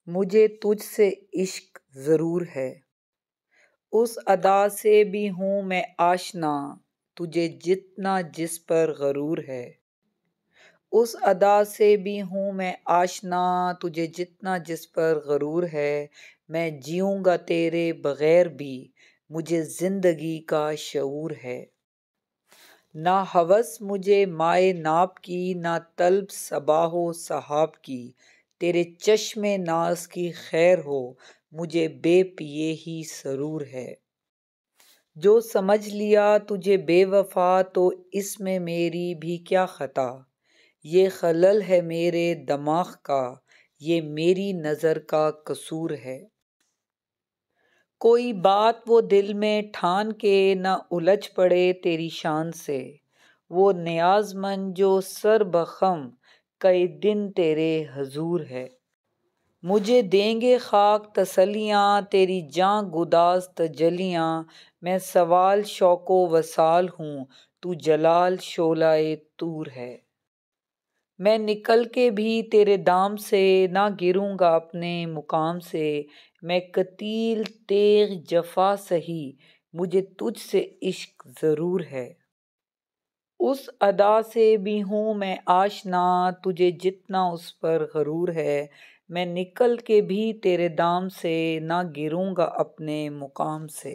مجھے تجھ سے عشق ضرور ہے، اس ادا سے بھی ہوں میں آشنا، تجھے جتنا جس پر غرور ہے۔ اس ادا سے بھی ہوں میں آشنا، تجھے جتنا جس پر غرور ہے۔ میں جیوں گا تیرے بغیر بھی، مجھے زندگی کا شعور ہے۔ نہ ہوس مجھے مائے ناب کی، نہ طلب صباح و سحاب کی، تیرے چشم ناز کی خیر ہو، مجھے بے پیے ہی سرور ہے۔ جو سمجھ لیا تجھے بے وفا، تو اس میں میری بھی کیا خطا، یہ خلل ہے میرے دماغ کا، یہ میری نظر کا قصور ہے۔ کوئی بات وہ دل میں ٹھان کے نہ الجھ پڑے تیری شان سے، وہ نیاز مند جو سر بخم کئی دن تیرے حضور ہے۔ مجھے دیں گے خاک تسلیاں تیری جاں گداز تجلیاں، میں سوال شوق و وصال ہوں، تو جلال شعلہ طور ہے۔ میں نکل کے بھی تیرے دام سے، نہ گروں گا اپنے مقام سے، میں قتیل تیغ جفا سہی، مجھے تجھ سے عشق ضرور ہے۔ اس ادا سے بھی ہوں میں آشنا، تجھے جتنا اس پر غرور ہے۔ میں نکل کے بھی تیرے دام سے، نہ گروں گا اپنے مقام سے۔